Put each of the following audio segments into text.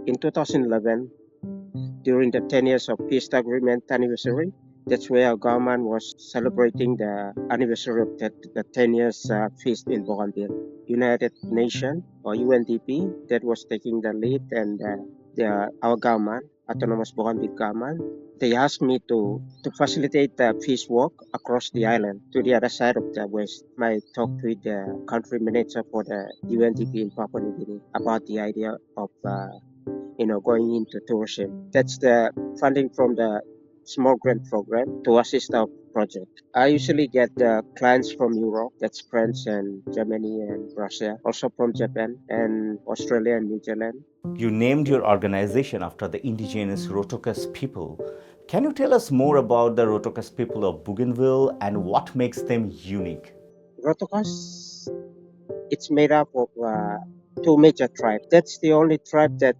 in 2011, during the 10 years of peace agreement anniversary, that's where our government was celebrating the anniversary of the 10 years feast in Bougainville. United Nations or UNDP that was taking the lead, and our government, autonomous Bougainville government, they asked me to facilitate the peace walk across the island to the other side of the west. I talked with the country manager for the UNDP in Papua New Guinea about the idea of going into tourism. That's the funding from the small grant program to assist our project. I usually get the clients from Europe, that's France and Germany and Russia, also from Japan and Australia and New Zealand. You named your organization after the indigenous Rotokas people. Can you tell us more about the Rotokas people of Bougainville and what makes them unique? Rotokas, it's made up of two major tribes. That's the only tribe that,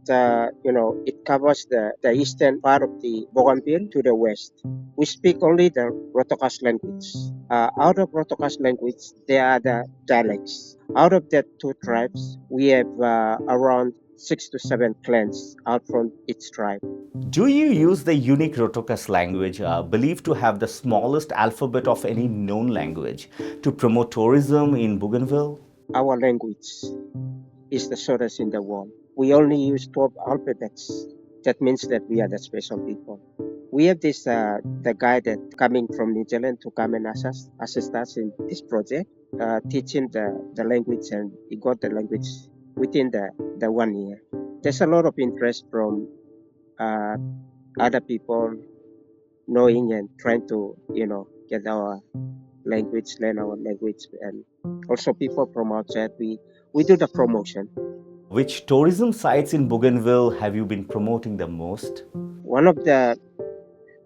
it covers the eastern part of the Bougainville to the west. We speak only the Rotokas language. Out of Rotokas language, there are the dialects. Out of that two tribes, we have around 6 to 7 clans out from each tribe. Do you use the unique Rotokas language, believed to have the smallest alphabet of any known language, to promote tourism in Bougainville? Our language is the shortest in the world. We only use 12 alphabets. That means that we are the special people. We have this the guy that coming from New Zealand to come and assist us in this project, teaching the language, and he got the language within the 1 year. There's a lot of interest from other people knowing and trying to get our language, learn our language, and also people from outside. We do the promotion. Which tourism sites in Bougainville have you been promoting the most? One of the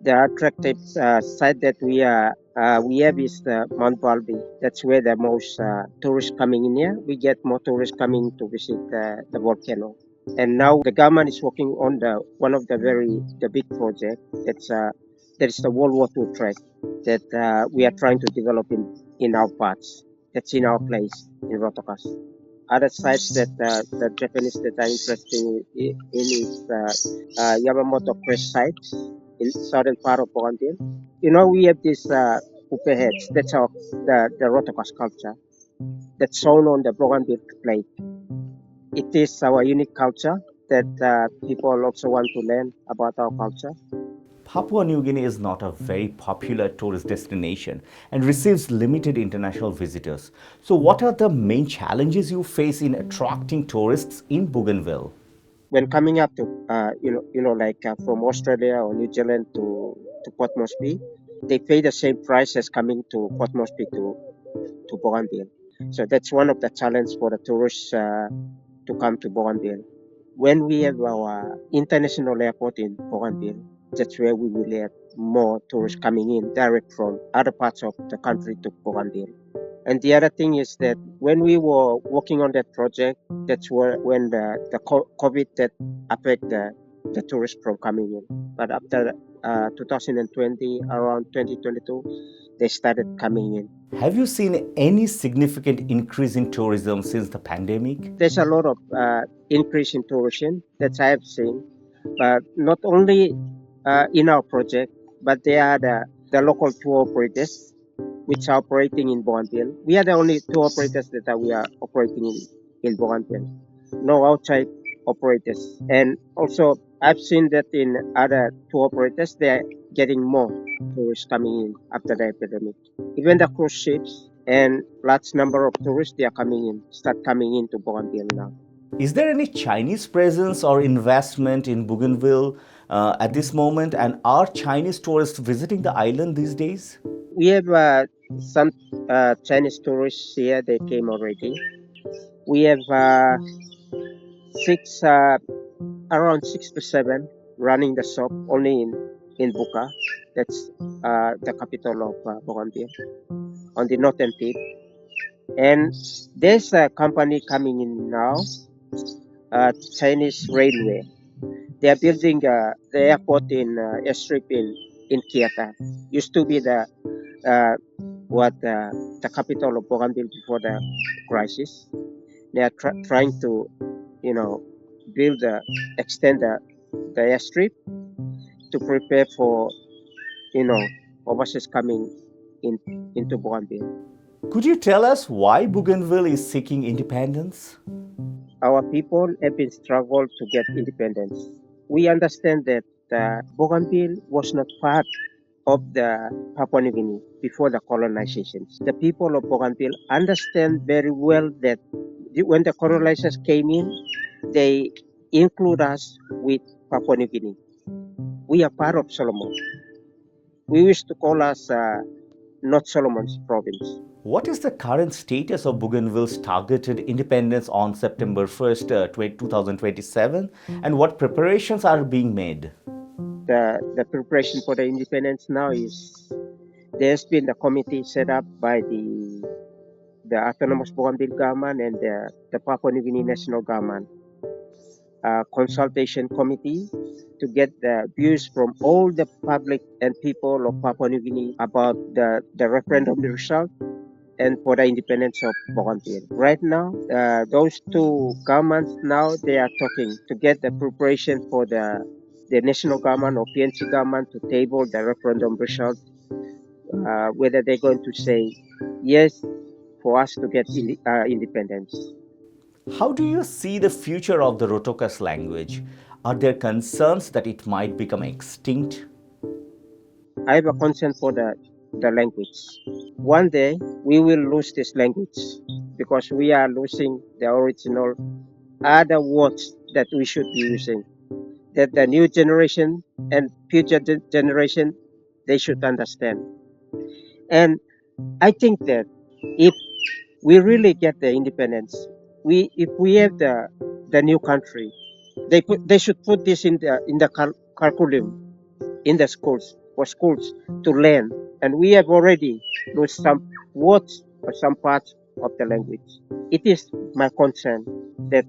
attractive site that we have is Mount Balby. That's where the most tourists coming in here. We get more tourists coming to visit the volcano. And now the government is working on one of the big project. That is the World War II track that we are trying to develop in our parts. That's in our place in Rotokas. Other sites that the Japanese that are interested in is Yamamoto Crest sites in southern part of Bougainville. We have this pupe heads. That's the Rotokas culture that's shown on the Bougainville plate. It is our unique culture that people also want to learn about our culture. Papua New Guinea is not a very popular tourist destination and receives limited international visitors. So what are the main challenges you face in attracting tourists in Bougainville? When coming up to from Australia or New Zealand to Port Moresby, they pay the same price as coming to Port Moresby to Bougainville. So that's one of the challenges for the tourists to come to Bougainville. When we have our international airport in Bougainville, that's where we will have more tourists coming in direct from other parts of the country to Bougainville. And the other thing is that when we were working on that project, that's when the COVID that affect the tourists from coming in. But after 2020, around 2022, they started coming in. Have you seen any significant increase in tourism since the pandemic? There's a lot of increase in tourism that I have seen, but not only in our project, but they are the local tour operators which are operating in Bougainville. We are the only tour operators that we are operating in Bougainville. No outside operators. And also, I've seen that in other tour operators, they are getting more tourists coming in after the epidemic. Even the cruise ships and large number of tourists, they are start coming into Bougainville now. Is there any Chinese presence or investment in Bougainville at this moment? And are Chinese tourists visiting the island these days? We have some Chinese tourists here. They came already. We have around 6 to 7 running the shop only in Buka. That's the capital of Bougainville on the northern tip. And there's a company coming in now, Chinese Railway. They are building the airport in airstrip in Kiata. Used to be the capital of Bougainville before the crisis. They are trying to, build, extend the airstrip to prepare for, you know, overseas coming in into Bougainville. Could you tell us why Bougainville is seeking independence? Our people have been struggled to get independence. We understand that Bougainville was not part of the Papua New Guinea before the colonizations. The people of Bougainville understand very well that when the colonizers came in, they include us with Papua New Guinea. We are part of Solomon. We wish to call us not Solomon's province. What is the current status of Bougainville's targeted independence on September 1st, 2027, and what preparations are being made? The preparation for the independence now is there's been a committee set up by the autonomous Bougainville government and the Papua New Guinea national government, consultation committee to get the views from all the public and people of Papua New Guinea about the referendum result and for the independence of Bougainville. Right now, those two governments now they are talking to get the preparation for the national government or PNC government to table the referendum result, whether they're going to say yes for us to get independence. How do you see the future of the Rotokas language? Are there concerns that it might become extinct? I have a concern for the language. One day we will lose this language because we are losing the original other words that we should be using, that the new generation and future generation they should understand. And I think that if we really get the independence, if we have the new country, they should put this in the curriculum in the schools for schools to learn. And we have already lost some words or some parts of the language. It is my concern that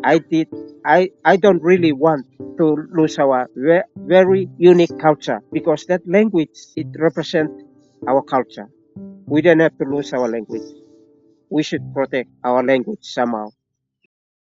I did I don't really want to lose our very unique culture because that language it represents our culture. We don't have to lose our language. We should protect our language somehow.